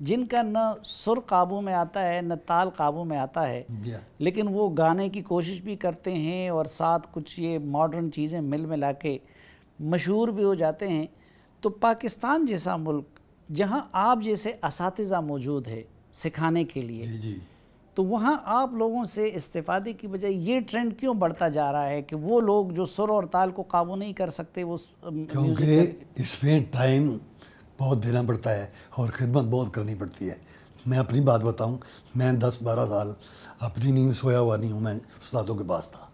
جن کا نہ سر قابو میں آتا ہے نہ تال قابو میں آتا ہے، لیکن وہ گانے کی کوشش بھی کرتے ہیں اور ساتھ کچھ یہ ماڈرن چیزیں مل ملا کے مشہور بھی ہو جاتے ہیں. تو پاکستان جیسا ملک جہاں آپ جیسے اساتذہ موجود ہے سکھانے کے لیے، تو وہاں آپ لوگوں سے استفادے کی بجائے یہ ٹرینڈ کیوں بڑھتا جا رہا ہے کہ وہ لوگ جو سر اور تال کو قابو نہیں کر سکتے وہ کیونکہ اس میں ٹائم بہت دینا پڑتا ہے اور خدمت بہت کرنی پڑتی ہے. میں اپنی بات بتاؤں، میں 10-12 سال اپنی نیند سویا ہوا نہیں ہوں. میں استادوں کے پاس تھا.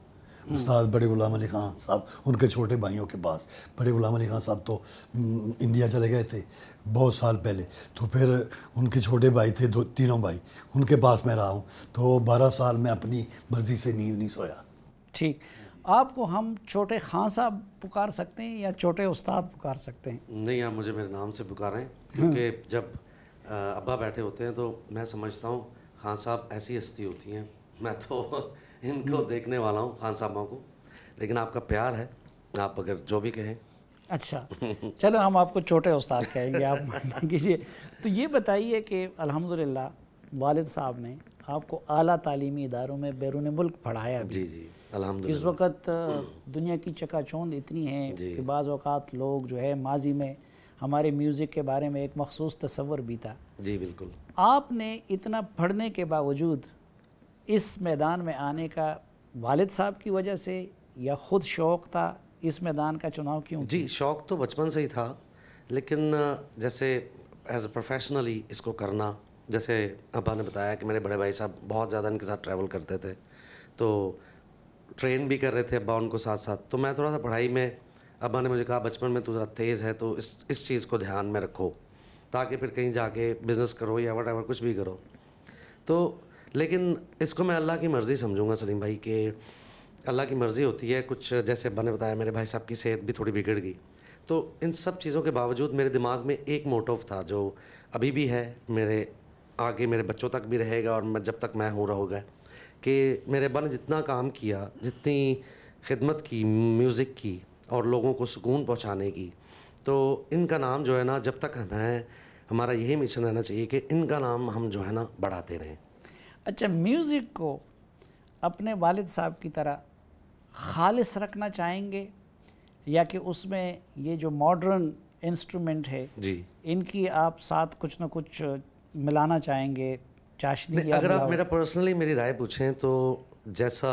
استاد بڑے غلام علی خان صاحب، ان کے چھوٹے بھائیوں کے پاس. بڑے غلام علی خان صاحب تو انڈیا چلے گئے تھے بہت سال پہلے، تو پھر ان کے چھوٹے بھائی تھے، تینوں بھائی، ان کے پاس میں رہا ہوں. تو 12 سال میں اپنی مرضی سے نیند نہیں سویا. ٹھیک. آپ کو ہم چھوٹے خان صاحب پکار سکتے ہیں یا چھوٹے استاد پکار سکتے ہیں؟ نہیں، آپ مجھے میرے نام سے پکاریں، کیونکہ جب ابا بیٹھے ہوتے ہیں تو میں سمجھتا ہوں خان صاحب ایسی ہستی ہوتی ہیں، میں تو ان کو دیکھنے والا ہوں خان صاحبوں کو، لیکن آپ کا پیار ہے، آپ اگر جو بھی کہیں. اچھا چلو ہم آپ کو چھوٹے استاد کہیں گے، آپ مان کیجیے. تو یہ بتائیے کہ الحمدللہ والد صاحب نے آپ کو اعلیٰ تعلیمی اداروں میں بیرون ملک پڑھایا بھی. جی جی الحمدللہ. اس وقت دنیا کی چکا چوند اتنی ہے کہ بعض اوقات لوگ جو ہے ماضی میں ہمارے میوزک کے بارے میں ایک مخصوص تصور بھی تھا. جی بالکل. آپ نے اتنا پڑھنے کے باوجود اس میدان میں آنے کا والد صاحب کی وجہ سے یا خود شوق تھا؟ اس میدان کا چناؤ کیوں؟ جی شوق تو بچپن سے ہی تھا، لیکن جیسے ایز اے پروفیشنلی اس کو کرنا، جیسے ابا نے بتایا کہ میرے بڑے بھائی صاحب بہت زیادہ ان کے ساتھ ٹریول کرتے تھے، تو ٹرین بھی کر رہے تھے ابا ان کو ساتھ ساتھ. تو میں تھوڑا سا پڑھائی میں، ابا نے مجھے کہا بچپن میں تو ذرا تیز ہے تو اس چیز کو دھیان میں رکھو تاکہ پھر کہیں جا کے بزنس کرو یا وٹ ایور کچھ بھی کرو. تو لیکن اس کو میں اللہ کی مرضی سمجھوں گا سلیم بھائی، کہ اللہ کی مرضی ہوتی ہے. کچھ جیسے ابا نے بتایا میرے بھائی صاحب کی صحت بھی تھوڑی بگڑ گئی، تو ان سب چیزوں کے باوجود میرے دماغ میں ایک موٹو تھا جو ابھی بھی ہے، میرے آگے میرے بچوں تک بھی رہے گا اور جب تک میں ہوں رہوں گا، کہ میرے ابا نے جتنا کام کیا، جتنی خدمت کی میوزک کی اور لوگوں کو سکون پہنچانے کی، تو ان کا نام جو ہے نا جب تک ہمارا یہی مشن رہنا چاہیے کہ ان کا نام ہم جو ہے نا بڑھاتے رہیں. اچھا، میوزک کو اپنے والد صاحب کی طرح خالص رکھنا چاہیں گے یا کہ اس میں یہ جو ماڈرن انسٹرومنٹ ہے جی ان کی آپ ساتھ کچھ نہ کچھ ملانا چاہیں گے؟ چاشنی اگر آپ میرا پرسنلی میری رائے پوچھیں تو جیسا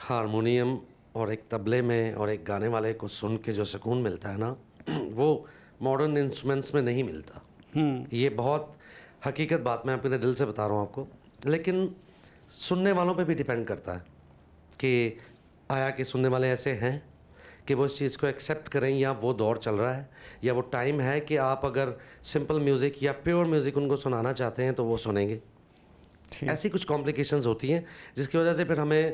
ہارمونیم اور ایک طبلے میں اور ایک گانے والے کو سن کے جو سکون ملتا ہے نا، وہ ماڈرن انسٹرومنٹس میں نہیں ملتا. یہ بہت حقیقت بات میں اپنے دل سے بتا رہا ہوں آپ کو. لیکن سننے والوں پہ بھی ڈیپینڈ کرتا ہے کہ آیا کہ سننے والے ایسے ہیں کہ وہ اس چیز کو ایکسیپٹ کریں، یا وہ دور چل رہا ہے، یا وہ ٹائم ہے کہ آپ اگر سمپل میوزک یا پیور میوزک ان کو سنانا چاہتے ہیں تو وہ سنیں گے. ایسی کچھ کمپلیکیشنز ہوتی ہیں جس کی وجہ سے پھر ہمیں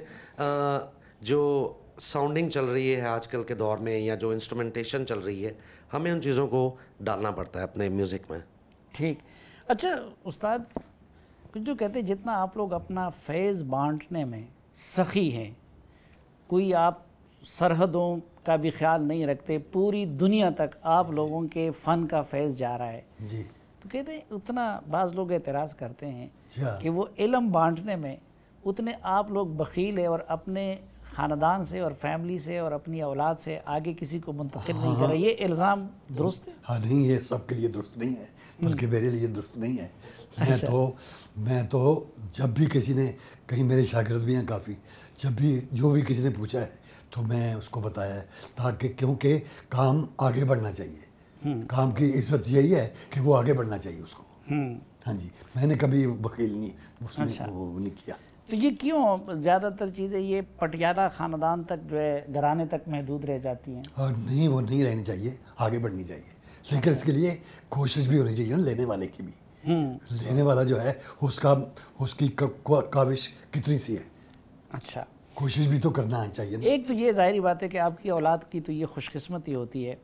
جو ساؤنڈنگ چل رہی ہے آج کل کے دور میں یا جو انسٹرومنٹیشن چل رہی ہے، ہمیں ان چیزوں کو ڈالنا پڑتا ہے اپنے میوزک میں. ٹھیک. اچھا استاد، کچھ جو کہتے ہیں جتنا آپ لوگ اپنا فیض بانٹنے میں سخی ہیں، کوئی آپ سرحدوں کا بھی خیال نہیں رکھتے، پوری دنیا تک آپ لوگوں کے فن کا فیض جا رہا ہے. جی. تو کہتے ہیں اتنا بعض لوگ اعتراض کرتے ہیں کیا کہ وہ علم بانٹنے میں اتنے آپ لوگ بخیل ہیں اور اپنے خاندان سے اور فیملی سے اور اپنی اولاد سے آگے کسی کو منتقل نہیں کر رہے. یہ الزام درست ہے؟ ہاں نہیں، یہ سب کے لیے درست نہیں ہے، بلکہ میرے لیے درست نہیں ہے. میں تو جب بھی کسی نے، کہیں میرے شاگرد بھی ہیں کافی، جب بھی جو بھی کسی نے پوچھا ہے تو میں اس کو بتایا ہے، تاکہ کیونکہ کام آگے بڑھنا چاہیے. کام کی عزت یہی ہے کہ وہ آگے بڑھنا چاہیے اس کو. ہاں جی، میں نے کبھی بخیل نہیں اس میں وہ نہیں کیا. تو یہ کیوں زیادہ تر چیزیں یہ پٹیالہ خاندان تک جو ہے گھرانے تک محدود رہ جاتی ہیں؟ اور نہیں، وہ نہیں رہنی چاہیے، آگے بڑھنی چاہیے. لیکن اس کے لیے کوشش بھی ہونی چاہیے نا لینے والے کی بھی. لینے والا جو ہے اس کی کاوش کتنی سی ہے. اچھا، کوشش بھی تو کرنا چاہیے نا. ایک تو یہ ظاہری بات ہے کہ آپ کی اولاد کی تو یہ خوش قسمتی ہوتی ہے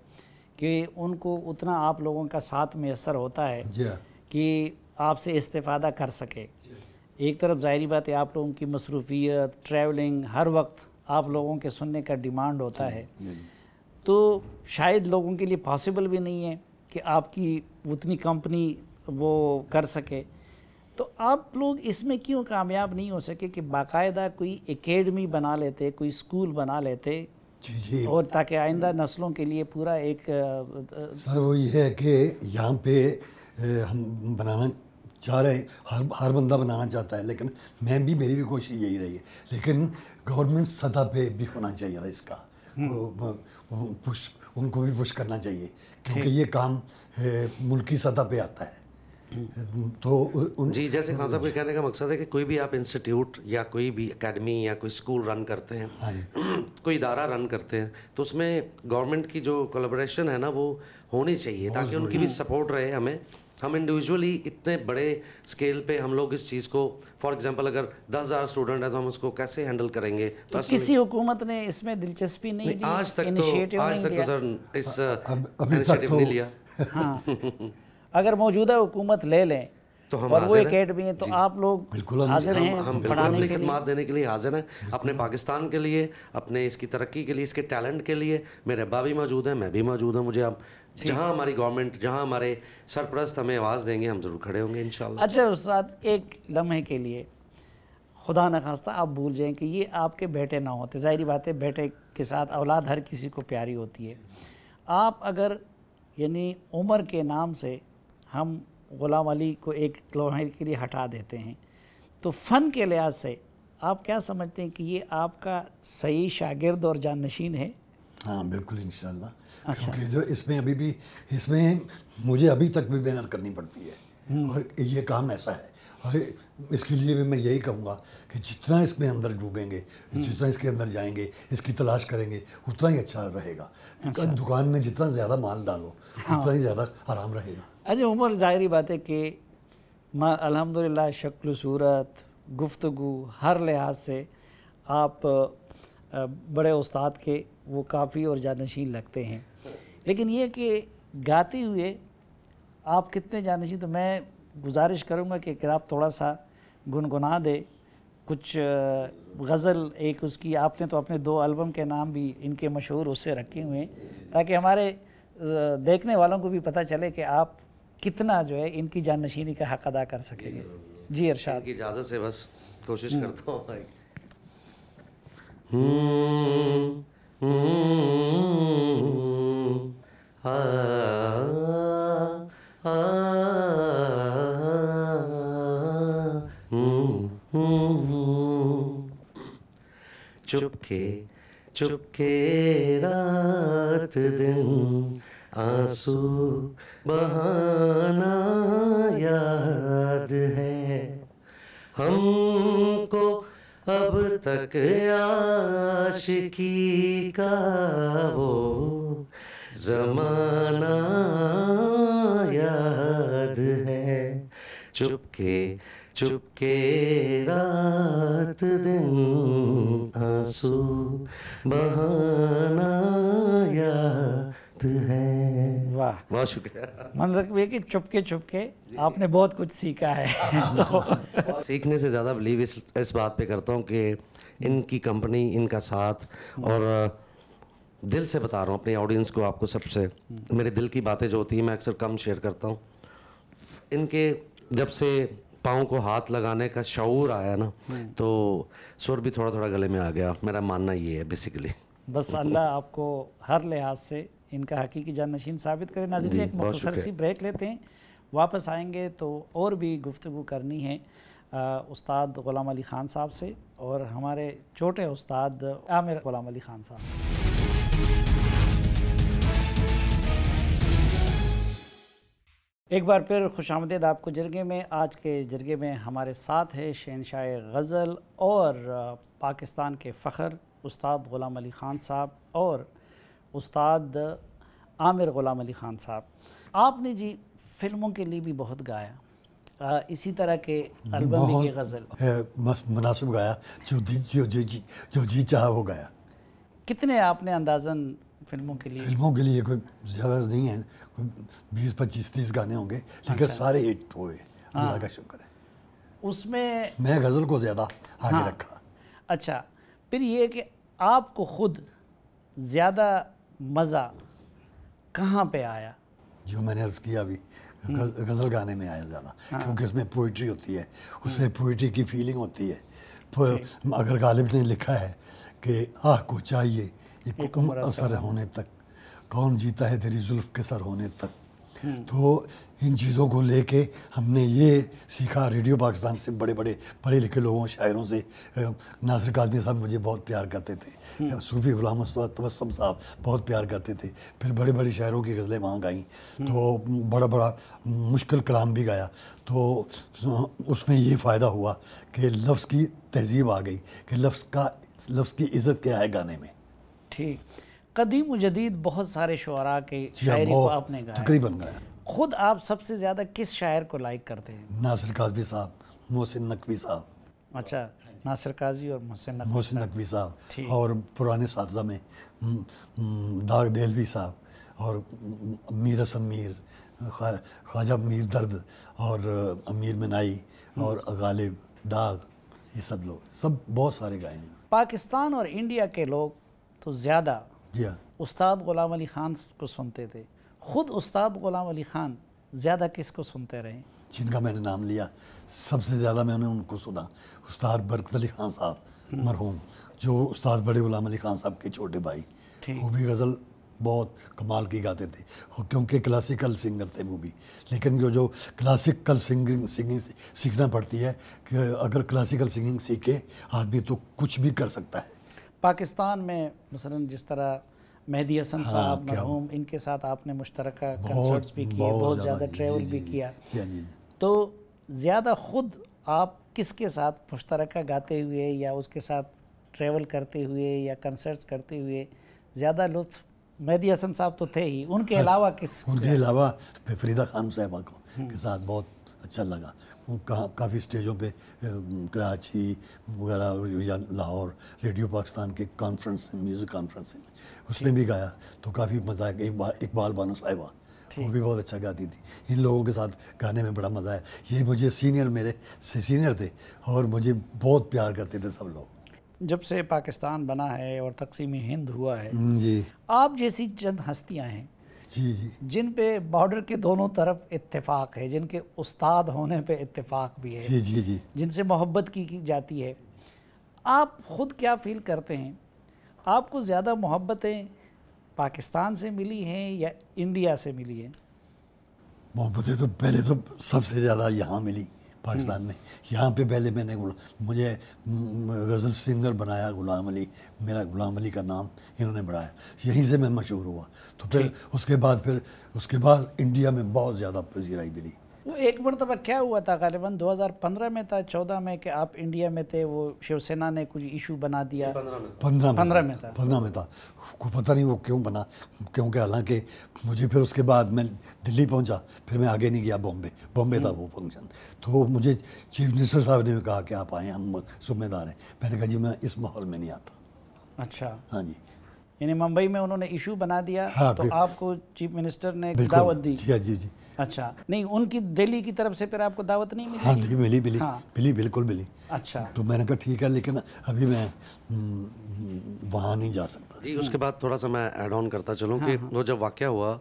کہ ان کو اتنا آپ لوگوں کا ساتھ میسر ہوتا ہے کہ آپ سے استفادہ کر سکے. ایک طرف ظاہری بات ہے آپ لوگوں کی مصروفیت، ٹریولنگ، ہر وقت آپ لوگوں کے سننے کا ڈیمانڈ ہوتا ہے، تو شاید لوگوں کے لیے پاسبل بھی نہیں ہے کہ آپ کی اتنی کمپنی وہ کر سکے. تو آپ لوگ اس میں کیوں کامیاب نہیں ہو سکے کہ باقاعدہ کوئی اکیڈمی بنا لیتے, کوئی اسکول بنا لیتے, جی اور تاکہ آئندہ نسلوں کے لیے پورا ایک سر وہ یہ ہے کہ یہاں پہ ہم بنانا چاہ رہے ہیں, ہر بندہ بنانا چاہتا ہے, لیکن میری بھی کوشش یہی رہی ہے, لیکن گورنمنٹ سطح پہ بھی ہونا چاہیے تھا اس کا, ان کو بھی پش کرنا چاہیے, کیونکہ یہ کام ملکی سطح پہ آتا ہے. تو جی جیسے خان صاحب کے کہنے کا مقصد ہے کہ کوئی بھی آپ انسٹیٹیوٹ یا کوئی بھی اکیڈمی یا کوئی اسکول رن کرتے ہیں, کوئی ادارہ رن کرتے ہیں, تو اس میں گورنمنٹ کی جو کولیبریشن ہے نا وہ ہونی چاہیے, تاکہ ان کی بھی سپورٹ رہے ہمیں. ہم انڈیویجولی اتنے بڑے اسکیل پہ ہم لوگ اس چیز کو, فار ایگزامپل اگر 10,000 اسٹوڈنٹ ہے تو ہم اس کو کیسے ہینڈل کریں گے. تو کسی حکومت نے اس میں دلچسپی نہیں لی, آج تک تو سر اس انیشیٹو نہیں لیا. ہاں اگر موجودہ حکومت لے لیں تو ہم اور وہ حاضر اکیڈمی ہے تو آپ لوگ حاضر ہیں ہم بالکل اپنی خدمات دینے کے لیے حاضر ہیں, اپنے پاکستان کے لیے, اپنے اس کی ترقی کے لیے, اس کے ٹیلنٹ کے لیے. میرے ابا بھی موجود ہیں, میں بھی موجود ہوں. مجھے آپ جہاں ہماری گورنمنٹ, جہاں ہمارے سرپرست ہمیں آواز دیں گے, ہم ضرور کھڑے ہوں گے انشاءاللہ. اچھا استاد, ایک لمحے کے لیے خدا نخواستہ آپ بھول جائیں کہ یہ آپ کے بیٹے نہ ہوتے. ظاہری بات ہے بیٹے کے ساتھ اولاد ہر کسی کو پیاری ہوتی ہے. آپ اگر یعنی عمر کے نام سے ہم غلام علی کو ایک لمحے کے لیے ہٹا دیتے ہیں, تو فن کے لحاظ سے آپ کیا سمجھتے ہیں کہ یہ آپ کا صحیح شاگرد اور جانشین ہے؟ ہاں بالکل انشاءاللہ, کیونکہ جو اس میں ابھی بھی اس میں مجھے ابھی تک بھی محنت کرنی پڑتی ہے, اور یہ کام ایسا ہے, اور اس کے لیے بھی میں یہی کہوں گا کہ جتنا اس میں اندر ڈوبیں گے, جتنا اس کے اندر جائیں گے, اس کی تلاش کریں گے, اتنا ہی اچھا رہے گا. دکان میں جتنا زیادہ مال ڈالو اتنا ہی زیادہ آرام رہے گا. اچھا عمر, ظاہری بات ہے کہ الحمدللہ شکل و صورت, گفتگو, ہر لحاظ سے آپ بڑے استاد کے وہ کافی اور جانشین لگتے ہیں, لیکن یہ کہ گاتے ہوئے آپ کتنے جانشین. تو میں گزارش کروں گا کہ آپ تھوڑا سا گنگنا دے کچھ غزل. ایک اس کی آپ نے تو اپنے 2 البم کے نام بھی ان کے مشہور اس سے رکھے ہوئے ہیں, تاکہ ہمارے دیکھنے والوں کو بھی پتہ چلے کہ آپ کتنا جو ہے ان کی جانشینی کا حق ادا کر سکیں گے. جی ارشاد. کی اجازت سے بس کوشش کرتا ہوں بھائی. چپکے چپکے رات دن آنسو بہانا یاد ہے ہم کو اب تک عاشقی کا وہ زمانہ یاد ہے. چپکے چپکے رات دن آنسو بہانا یاد ہے. واہ, بہت شکریہ. مطلب یہ کہ چپکے چپکے آپ نے بہت کچھ سیکھا ہے. سیکھنے سے زیادہ بلیو اس بات پہ کرتا ہوں کہ ان کی کمپنی, ان کا ساتھ, اور دل سے بتا رہا ہوں اپنی آڈینس کو, آپ کو سب سے میرے دل کی باتیں جو ہوتی ہیں میں اکثر کم شیئر کرتا ہوں. ان کے جب سے پاؤں کو ہاتھ لگانے کا شعور آیا نا, تو سر بھی تھوڑا تھوڑا گلے میں آ گیا. میرا ماننا یہ ہے بیسیکلی. بس اللہ آپ کو ہر لحاظ سے ان کا حقیقی جانشین ثابت کرے. ناظرین ایک مختصر سی بریک لیتے ہیں, واپس آئیں گے تو اور بھی گفتگو کرنی ہے استاد غلام علی خان صاحب سے اور ہمارے چھوٹے استاد عامر غلام علی خان صاحب. ایک بار پھر خوش آمدید آپ کو جرگے میں. آج کے جرگے میں ہمارے ساتھ ہے شہنشاہ غزل اور پاکستان کے فخر استاد غلام علی خان صاحب اور استاد عامر غلام علی خان صاحب. آپ نے جی فلموں کے لیے بھی بہت گایا, اسی طرح کے البم بھی کی غزل مناسب گایا, جو جی چاہا وہ گایا. کتنے آپ نے اندازاً فلموں کے لیے کوئی زیادہ نہیں ہے, 20 25 30 گانے ہوں گے, لیکن سارے ہٹ ہوئے, اللہ کا شکر ہے. اس میں غزل کو زیادہ آگے رکھا. اچھا, پھر یہ کہ آپ کو خود زیادہ مزہ کہاں پہ آیا؟ جو میں نے عرض کیا ابھی غزل گانے میں آیا زیادہ، کیونکہ اس میں پوئٹری ہوتی ہے، اس میں پوئٹری کی فیلنگ ہوتی ہے. اگر غالب نے لکھا ہے کہ آہ کو چاہیے ایک عمر اثر ہونے تک، کون جیتا ہے تیری زلف کے سر ہونے تک، تو ان چیزوں کو لے کے ہم نے یہ سیکھا ریڈیو پاکستان سے، بڑے بڑے پڑھے لکھے لوگوں شاعروں سے. ناصر کاظمی صاحب مجھے بہت پیار کرتے تھے، صوفی غلام مصطفیٰ تبسم صاحب بہت پیار کرتے تھے. پھر بڑے بڑے شاعروں کی غزلیں وہاں گائیں، تو بڑا بڑا مشکل کلام بھی گایا. تو اس میں یہ فائدہ ہوا کہ لفظ کی تہذیب آ گئی کہ لفظ کی عزت کیا ہے گانے میں. ٹھیک. قدیم و جدید بہت سارے شعراء کے شاعری کو آپ نے گایا، تقریباً گایا. خود آپ سب سے زیادہ کس شاعر کو لائک کرتے ہیں؟ ناصر کاظمی صاحب، محسن نقوی صاحب. اچھا، ناصر قاضی اور محسن نقوی صاحب، اور پرانے اساتذہ میں داغ دہلوی صاحب اور میر حسن میر، خواجہ میر درد اور امیر منائی اور غالب داغ، یہ سب لوگ سب بہت سارے گائے ہیں. پاکستان اور انڈیا کے لوگ تو زیادہ جی ہاں، استاد غلام علی خان کو سنتے تھے. خود استاد غلام علی خان زیادہ کس کو سنتے رہے؟ جن کا میں نے نام لیا سب سے زیادہ میں نے ان کو سنا. استاد برکت علی خان صاحب مرحوم، جو استاد بڑے غلام علی خان صاحب کے چھوٹے بھائی، وہ بھی غزل بہت کمال کی گاتے تھے، کیونکہ کلاسیکل سنگر تھے وہ بھی. لیکن جو کلاسیکل سنگنگ سیکھنا پڑتی ہے، کہ اگر کلاسیکل سنگنگ سیکھے آدمی تو کچھ بھی کر سکتا ہے. پاکستان میں مثلا جس طرح مہدی حسن صاحب مرحوم، ان کے ساتھ آپ نے مشترکہ کنسرٹس بھی کیے، بہت زیادہ ٹریول بھی کیا، تو زیادہ خود آپ کس کے ساتھ مشترکہ گاتے ہوئے یا اس کے ساتھ ٹریول کرتے ہوئے یا کنسرٹس کرتے ہوئے زیادہ لطف؟ مہدی حسن صاحب تو تھے ہی، ان کے علاوہ کس؟ ان کے علاوہ فریدہ خانم صاحبہ کے ساتھ بہت اچھا لگا. کافی اسٹیجوں پہ کراچی وغیرہ یا لاہور ریڈیو پاکستان کے کانفرنس، میوزک کانفرنس میں اس میں بھی گایا، تو کافی مزہ آیا. اقبال بانو صاحبہ وہ بھی بہت اچھا گاتی تھی. ان لوگوں کے ساتھ گانے میں بڑا مزہ آیا. یہ مجھے میرے سے سینئر تھے اور مجھے بہت پیار کرتے تھے سب لوگ. جب سے پاکستان بنا ہے اور تقسیم ہند ہوا ہے، جی، آپ جیسی چند ہستیاں ہیں جی جن پہ بارڈر کے دونوں طرف اتفاق ہے، جن کے استاد ہونے پہ اتفاق بھی ہے، جی جی جی جن سے محبت کی جاتی ہے، آپ خود کیا فیل کرتے ہیں؟ آپ کو زیادہ محبتیں پاکستان سے ملی ہیں یا انڈیا سے ملی ہیں؟ محبتیں تو پہلے تو سب سے زیادہ یہاں ملی پاکستان میں. یہاں پہ پہلے مجھے غزل سنگر بنایا غلام علی، میرا غلام علی کا نام انہوں نے بڑھایا، یہیں سے میں مشہور ہوا. تو پھر اس کے بعد انڈیا میں بہت زیادہ پذیرائی ملی. وہ ایک مرتبہ کیا ہوا تھا، غالباً 2015 میں تھا 14 میں، کہ آپ انڈیا میں تھے، وہ شیو سینا نے کچھ ایشو بنا دیا. 15 میں تھا. کو پتہ نہیں وہ کیوں بنا، کیونکہ حالانکہ مجھے پھر اس کے بعد میں دلی پہنچا، پھر میں آگے نہیں گیا. بامبے تھا وہ فنکشن. تو مجھے چیف منسٹر صاحب نے کہا کہ آپ آئیں، ہم ذمہ دار ہیں. میں نے کہا جی میں اس ماحول میں نہیں آتا. اچھا، ہاں جی. یعنی ممبئی میں انہوں نے ایشو بنا دیا تو آپ کو چیف منسٹر نے بالکل دعوت دی؟ جی. اچھا، نہیں ان کی دہلی کی طرف سے پھر آپ کو دعوت نہیں ملی؟ ہاں جی ملی بالکل ملی. اچھا، تو میں نے کہا ٹھیک ہے، لیکن ابھی میں وہاں نہیں جا سکتا. جی اس کے بعد تھوڑا سا میں ایڈ آن کرتا چلوں کہ وہ جب واقعہ ہوا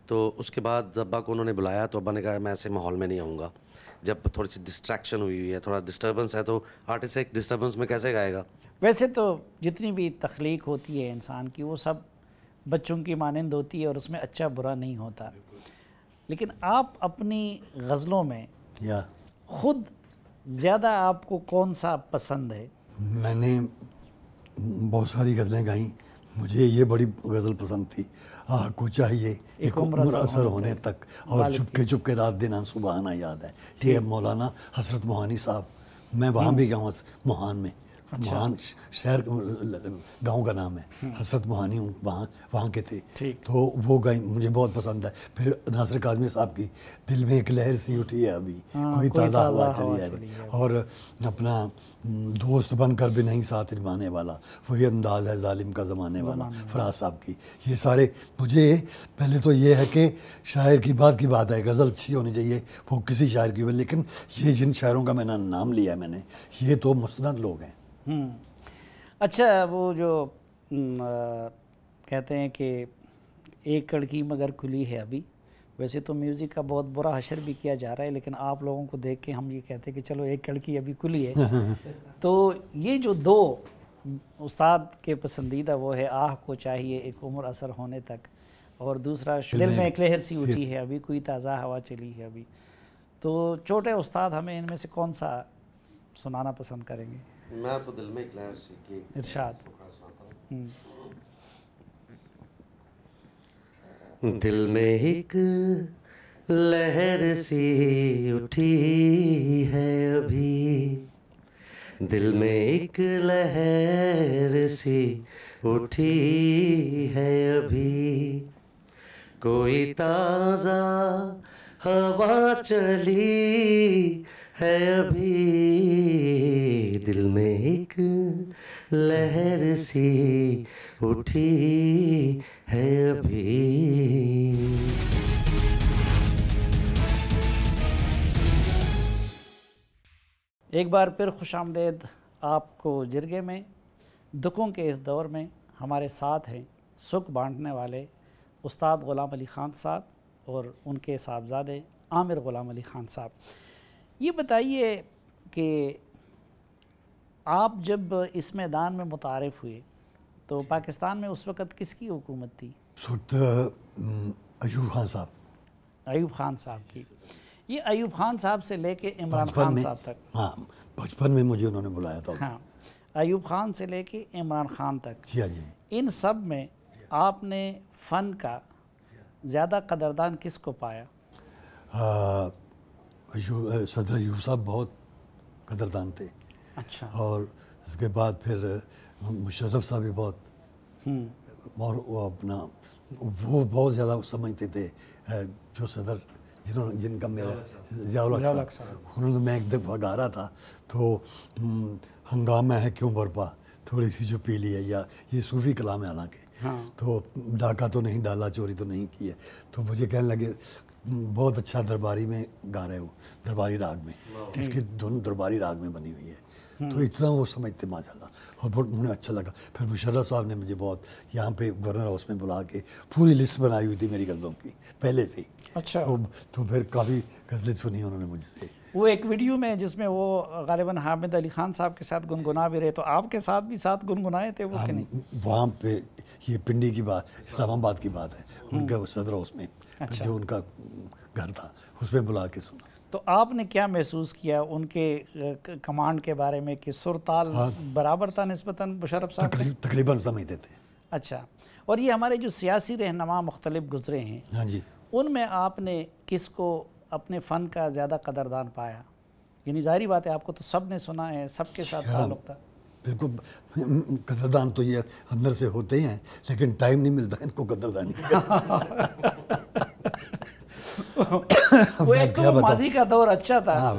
تو اس کے بعد ابا کو انہوں نے بلایا، تو ابا نے کہا میں ایسے ماحول میں نہیں آؤں گا. جب تھوڑی سی ڈسٹریکشن ہوئی ہے، تھوڑا ڈسٹربنس ہے، تو آرٹسٹ ایک ڈسٹربنس میں کیسے گائے گا؟ ویسے تو جتنی بھی تخلیق ہوتی ہے انسان کی، وہ سب بچوں کی مانند ہوتی ہے اور اس میں اچھا برا نہیں ہوتا. لیکن آپ اپنی غزلوں میں خود زیادہ آپ کو کون سا پسند ہے؟ میں نے بہت ساری غزلیں گائیں. مجھے یہ بڑی غزل پسند تھی، آہ کو چاہیے ایک عمر اثر ہونے تک، اور چپ کے رات دن سبحانہ یاد ہے. یہ مولانا حسرت موہانی صاحب. میں وہاں بھی گیا ہوں، موہان میں. موہان شہر گاؤں کا نام ہے. حسرت موہانی وہاں کے تھے. تو وہ گائیں مجھے بہت پسند ہے. پھر ناصر کاظمی صاحب کی دل میں ایک لہر سی اٹھی ہے ابھی، کوئی تازہ ہوا چلی ہے، اور اپنا دوست بن کر بھی نہیں ساتھ نبھانے والا، وہی انداز ہے ظالم کا زمانے والا، فراز صاحب کی. یہ سارے مجھے پہلے تو یہ ہے کہ شاعر کی بات ہے، غزل اچھی ہونی چاہیے وہ کسی شاعر کی، لیکن یہ جن شاعروں کا میں نے نام لیا ہے میں نے، یہ تو مستند لوگ ہیں. اچھا، وہ جو کہتے ہیں کہ ایک کڑکی مگر کھلی ہے ابھی، ویسے تو میوزک کا بہت برا حشر بھی کیا جا رہا ہے، لیکن آپ لوگوں کو دیکھ کے ہم یہ کہتے ہیں کہ چلو ایک لڑکی ابھی کھلی ہے. تو یہ جو دو استاد کے پسندیدہ وہ ہے آہ کو چاہیے ایک عمر اثر ہونے تک، اور دوسرا دل میں ایک لہر سی اٹھی ہے ابھی کوئی تازہ ہوا چلی ہے ابھی. تو چھوٹے استاد ہمیں ان میں سے کون سا سنانا پسند کریں گے؟ میں آپ کو دل میں ایک لہر سی کی ارشاد. دل میں ایک لہر سی اٹھی ہے ابھی، دل میں ایک لہر سی اٹھی ہے ابھی، کوئی تازہ ہوا چلی ہے ابھی، دل میں ایک لہر سی اٹھی ہے ابھی. ایک بار پھر خوش آمدید آپ کو جرگے میں. دکھوں کے اس دور میں ہمارے ساتھ ہیں سکھ بانٹنے والے استاد غلام علی خان صاحب اور ان کے صاحبزادے عامر غلام علی خان صاحب. یہ بتائیے کہ آپ جب اس میدان میں متعارف ہوئے تو پاکستان میں اس وقت کس کی حکومت تھی؟ اس وقت ایوب خان صاحب. ایوب خان صاحب کی. یہ ایوب خان صاحب سے لے کے عمران خان صاحب تک. ہاں 55 میں مجھے انہوں نے بلایا تھا. ہاں ایوب خان سے لے کے عمران خان تک. جی جی. ان سب میں آپ نے فن کا زیادہ قدردان کس کو پایا؟ صدر ایوب صاحب بہت قدردان تھے. اچھا. اور اس کے بعد پھر مشرف صاحب بھی بہت، اور وہ اپنا وہ بہت زیادہ سمجھتے تھے جو صدر جن کا میرا ضیاء الحق صاحب. انہوں نے، میں ایک دفعہ گا رہا تھا تو ہنگامہ ہے کیوں برپا تھوڑی سی جو پی لی ہے، یا یہ صوفی کلام ہے حالانکہ، تو ڈاکہ تو نہیں ڈالا چوری تو نہیں کی ہے. تو مجھے کہنے لگے بہت اچھا درباری میں گا رہے ہو، درباری راگ میں، اس کی دھن درباری راگ میں بنی ہوئی ہے. تو اتنا وہ سمجھتے ماشاء اللہ، اور بہت انہیں اچھا لگا. پھر مشرف صاحب نے مجھے بہت یہاں پہ گورنر ہاؤس میں بلا کے پوری لسٹ بنائی ہوئی تھی میری غزلوں کی پہلے سے. اچھا. تو پھر کافی غزلیں سنی انہوں نے مجھ سے. وہ ایک ویڈیو میں جس میں وہ غالباً حامد علی خان صاحب کے ساتھ گنگنا بھی رہے، تو آپ کے ساتھ بھی ساتھ گنگنائے تھے وہ کہ نہیں؟ وہاں پہ یہ پنڈی کی بات، اسلام آباد کی بات ہے، ان کا صدر ہاؤس میں جو ان کا گھر تھا اس میں بلا کے سنا. تو آپ نے کیا محسوس کیا ان کے کمانڈ کے بارے میں کہ سر تال برابر تھا نسبتاً مشرف صاحب؟ تقریباً سمجھتے تھے. اچھا. اور یہ ہمارے جو سیاسی رہنما مختلف گزرے ہیں، ہاں جی، ان میں آپ نے کس کو اپنے فن کا زیادہ قدردان پایا؟ یعنی ظاہری بات ہے آپ کو تو سب نے سنا ہے، سب کے ساتھ تعلق تھا. بالکل قدردان تو یہ اندر سے ہوتے ہیں، لیکن ٹائم نہیں ملتا ان کو قدردانی کا. وہ ایک تو ماضی کا دور اچھا تھا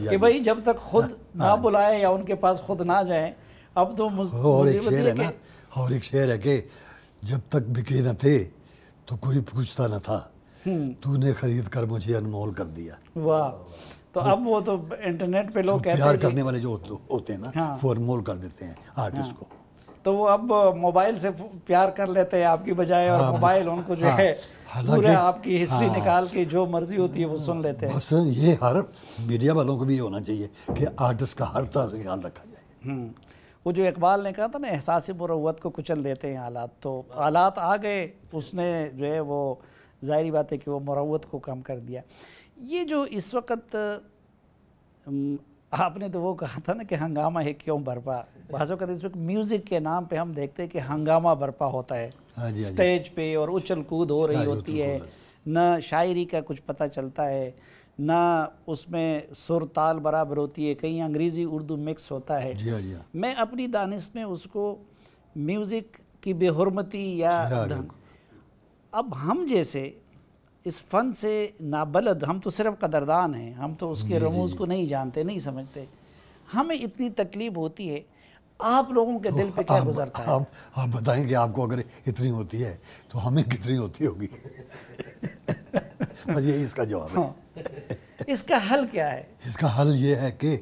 کہ بھائی جب تک خود نہ بلائے یا ان کے پاس خود نہ جائیں. اب تو اور ایک شعر ہے نا، اور ایک شعر ہے کہ جب تک بکے نہ تھے تو کوئی پوچھتا نہ تھا، تو نے خرید کر مجھے انمول کر دیا. واہ. تو اب وہ تو انٹرنیٹ پہ لوگ کہتے ہیں پیار کرنے والے جو ہوتے ہیں نا وہ انمول کر دیتے ہیں آرٹسٹ کو. تو وہ اب موبائل سے پیار کر لیتے ہیں آپ کی بجائے، اور موبائل ان کو جو ہے پورا آپ کی ہسٹری نکال کے جو مرضی ہوتی ہے وہ سن لیتے ہیں. بس یہ ہر میڈیا والوں کو بھی یہ ہونا چاہیے کہ آرٹسٹ کا ہر طرح سے خیال رکھا جائے. وہ جو اقبال نے کہا تھا نا احساس مروت کو کچل دیتے ہیں حالات، تو حالات آ گئے، اس نے جو ہے وہ ظاہری بات ہے کہ وہ مروت کو کم کر دیا. یہ جو اس وقت آپ نے تو وہ کہا تھا نا کہ ہنگامہ ہے کیوں برپا، بعض اوقات اس وقت میوزک کے نام پہ ہم دیکھتے ہیں کہ ہنگامہ برپا ہوتا ہے سٹیج پہ، اور اچھل کود ہو رہی ہوتی ہے، نہ شاعری کا کچھ پتہ چلتا ہے، نہ اس میں سر تال برابر ہوتی ہے، کہیں انگریزی اردو مکس ہوتا ہے. میں اپنی دانش میں اس کو میوزک کی بے حرمتی یا اب ہم جیسے اس فن سے نابلد، ہم تو صرف قدردان ہیں، ہم تو اس کے رموز کو نہیں جانتے، نہیں سمجھتے، ہمیں اتنی تکلیف ہوتی ہے. آپ لوگوں کے دل پہ کیا گزرتا ہے؟ آپ بتائیں کہ آپ کو اگر اتنی ہوتی ہے تو ہمیں کتنی ہوتی ہوگی. بس یہی اس کا جواب ہے. اس کا حل کیا ہے؟ اس کا حل یہ ہے کہ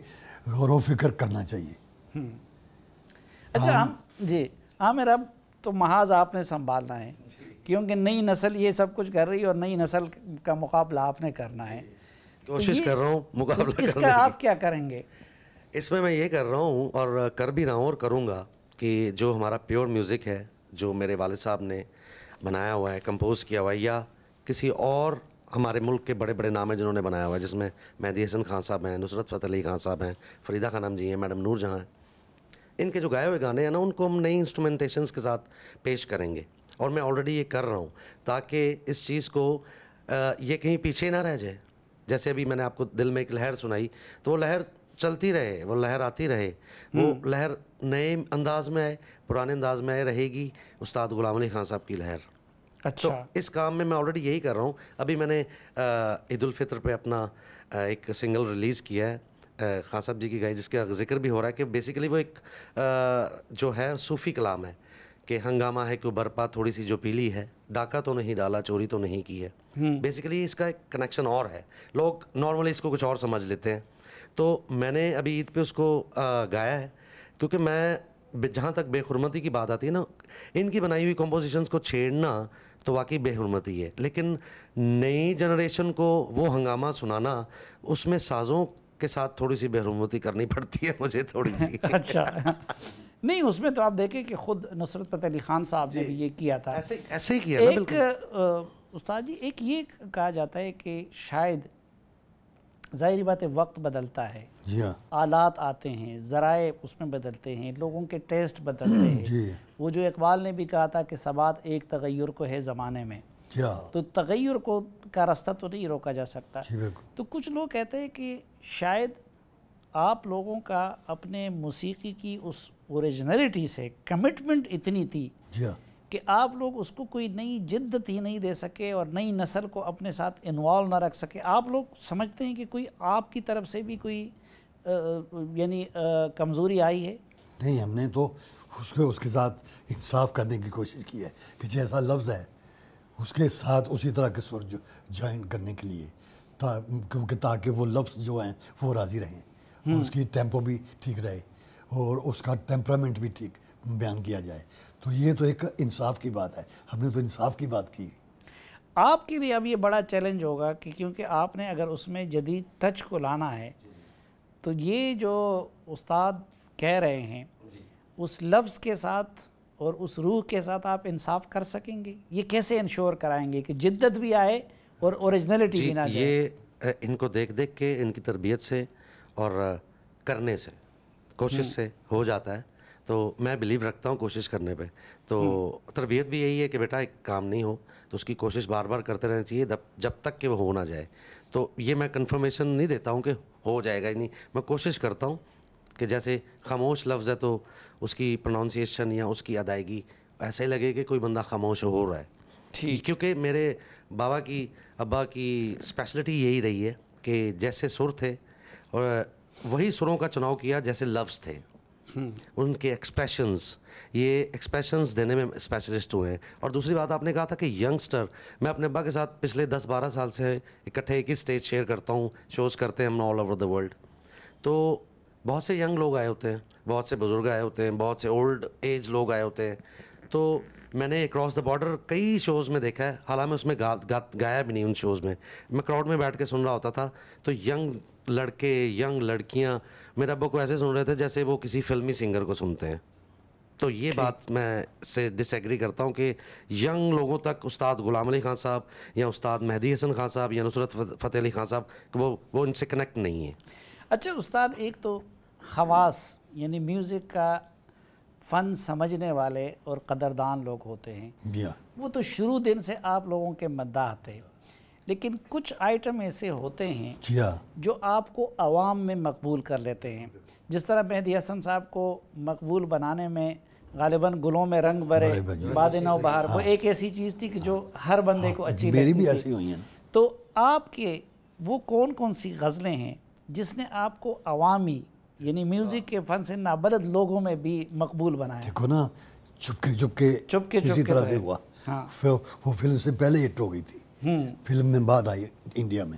غور و فکر کرنا چاہیے. اچھا جی عامر، اب تو محاذ آپ نے سنبھالنا ہے کیونکہ نئی نسل یہ سب کچھ کر رہی ہے اور نئی نسل کا مقابلہ آپ نے کرنا ہے. کوشش کر رہا ہوں مقابلہ اس کرنے کا کی. آپ کیا کریں گے؟ اس میں یہ کر رہا ہوں اور کر بھی رہا ہوں اور کروں گا کہ جو ہمارا پیور میوزک ہے جو میرے والد صاحب نے بنایا ہوا ہے, کمپوز کیا ہوا ہے, یا کسی اور ہمارے ملک کے بڑے بڑے نام ہیں جنہوں نے بنایا ہوا ہے, جس میں مہدی حسن خان صاحب ہیں, نصرت فتح علی خان صاحب ہیں, فریدہ خانم جی ہیں, میڈم نور جہاں ہیں, ان کے جو گائے ہوئے گانے ہیں نا ان کو ہم نئی انسٹرومنٹیشنز کے ساتھ پیش کریں گے. اور میں آلریڈی یہ کر رہا ہوں تاکہ اس چیز کو یہ کہیں پیچھے نہ رہ جائے. جیسے ابھی میں نے آپ کو دل میں ایک لہر سنائی, تو وہ لہر چلتی رہے, وہ لہر آتی رہے, وہ لہر نئے انداز میں آئے, پرانے انداز میں آئے, رہے گی استاد غلام علی خان صاحب کی لہر. تو اس کام میں آلریڈی یہی کر رہا ہوں. ابھی میں نے عید الفطر پہ اپنا ایک سنگل ریلیز کیا ہے خان صاحب جی کی گائی, جس کا ذکر بھی ہو رہا ہے کہ بیسیکلی وہ ایک جو ہے صوفی کلام ہے کہ ہنگامہ ہے کہ برپا تھوڑی سی جو پیلی ہے, ڈاکہ تو نہیں ڈالا, چوری تو نہیں کی ہے. بیسیکلی اس کا ایک کنیکشن اور ہے, لوگ نارملی اس کو کچھ اور سمجھ لیتے ہیں. تو میں نے ابھی عید پہ اس کو گایا ہے, کیونکہ میں جہاں تک بے حرمتی کی بات آتی ہے نا, ان کی بنائی ہوئی کمپوزیشنز کو چھیڑنا تو واقعی بے حرمتی ہے, لیکن نئی جنریشن کو وہ ہنگامہ سنانا, اس میں سازوں کے ساتھ تھوڑی سی بے حرمتی کرنی پڑتی ہے مجھے تھوڑی سی. اچھا نہیں, اس میں تو آپ دیکھیں کہ خود نصرت فتح علی خان صاحب نے بھی یہ کیا تھا. ایسے ہی کیا نا ایک بالکل. استاد جی ایک یہ کہا جاتا ہے کہ شاید ظاہری بات ہے وقت بدلتا ہے, آلات آتے ہیں, ذرائع اس میں بدلتے ہیں, لوگوں کے ٹیسٹ بدلتے ہیں. وہ جو اقبال نے بھی کہا تھا کہ ثبات ایک تغیر کو ہے زمانے میں, تو تغیر کو کا راستہ تو نہیں روکا جا سکتا. تو کچھ لوگ کہتے ہیں کہ شاید آپ لوگوں کا اپنے موسیقی کی اس اوریجنلٹی سے کمٹمنٹ اتنی تھی کہ آپ لوگ اس کو کوئی نئی جدت ہی نہیں دے سکے اور نئی نسل کو اپنے ساتھ انوالو نہ رکھ سکے. آپ لوگ سمجھتے ہیں کہ کوئی آپ کی طرف سے بھی کوئی یعنی کمزوری آئی ہے؟ نہیں, ہم نے تو اس کے ساتھ انصاف کرنے کی کوشش کی ہے کہ جیسا لفظ ہے اس کے ساتھ اسی طرح کے سر جوائن کرنے کے لیے, کیونکہ تاکہ وہ لفظ جو ہیں وہ راضی رہیں, اور اس کی ٹیمپو بھی ٹھیک رہے اور اس کا ٹیمپرامنٹ بھی ٹھیک بیان کیا جائے. تو یہ تو ایک انصاف کی بات ہے, ہم نے تو انصاف کی بات کی. آپ کے لیے اب یہ بڑا چیلنج ہوگا کہ کیونکہ آپ نے اگر اس میں جدید ٹچ کو لانا ہے تو یہ جو استاد کہہ رہے ہیں اس لفظ کے ساتھ اور اس روح کے ساتھ آپ انصاف کر سکیں گے؟ یہ کیسے انشور کرائیں گے کہ جدت بھی آئے اور اوریجنلٹی بھی نہ جائے؟ یہ ان کو دیکھ دیکھ کے, ان کی تربیت سے اور کرنے سے, کوشش سے ہو جاتا ہے. تو میں بلیو رکھتا ہوں کوشش کرنے پہ. تو تربیت بھی یہی ہے کہ بیٹا ایک کام نہیں ہو تو اس کی کوشش بار بار کرتے رہنا چاہیے جب تک کہ وہ ہو نہ جائے. تو یہ میں کنفرمیشن نہیں دیتا ہوں کہ ہو جائے گا ہی نہیں, میں کوشش کرتا ہوں کہ جیسے خاموش لفظ ہے تو اس کی پروننسیشن یا اس کی ادائیگی ایسے ہی لگے کہ کوئی بندہ خاموش ہو رہا ہے. کیونکہ میرے بابا کی ابا کی اسپیشلٹی یہی رہی ہے کہ جیسے سر تھے اور وہی سروں کا چناؤ کیا جیسے لفظ تھے. ان کے ایکسپریشنز, یہ ایکسپریشنز دینے میں اسپیشلسٹ ہوئے ہیں. اور دوسری بات آپ نے کہا تھا کہ ینگسٹر, میں اپنے ابا کے ساتھ پچھلے 10-12 سال سے اکٹھے ایک ہی اسٹیج شیئر کرتا ہوں, شوز کرتے ہیں ہم آل اوور دا ورلڈ. تو بہت سے ینگ لوگ آئے ہوتے ہیں, بہت سے بزرگ آئے ہوتے ہیں, بہت سے اولڈ ایج لوگ آئے ہوتے ہیں. تو میں نے اکراس دا بارڈر کئی شوز میں دیکھا ہے, حالانکہ اس میں گایا بھی نہیں ان شوز میں. میں کراؤڈ میں بیٹھ کے سن رہا ہوتا تھا تو ینگ لڑکے, ینگ لڑکیاں میرے ابا کو ایسے سن رہے تھے جیسے وہ کسی فلمی سنگر کو سنتے ہیں. تو یہ بات میں سے ڈس ایگری کرتا ہوں کہ ینگ لوگوں تک استاد غلام علی خان صاحب یا استاد مہدی حسن خان صاحب یا نصرت فتح علی خان صاحب وہ ان سے کنیکٹ نہیں ہیں. اچھا استاد, ایک تو خواص یعنی میوزک کا فن سمجھنے والے اور قدردان لوگ ہوتے ہیں, وہ تو شروع دن سے آپ لوگوں کے مداح تھے. لیکن کچھ آئٹم ایسے ہوتے ہیں جو آپ کو عوام میں مقبول کر لیتے ہیں. جس طرح مہدی حسن صاحب کو مقبول بنانے میں غالباً گلوں میں رنگ برے, باد نو بہار, وہ ایک ایسی چیز تھی کہ جو ہر بندے کو اچھی لگتی تھی. تو آپ کے وہ کون کون سی غزلیں ہیں جس نے آپ کو عوامی یعنی میوزک کے فن سے نابلد لوگوں میں بھی مقبول بنایا؟ دیکھو نا, چپکے اسی طرح سے ہوا. وہ فلم سے پہلے ہٹ ہو گئی تھی, فلم میں بعد آئی انڈیا میں.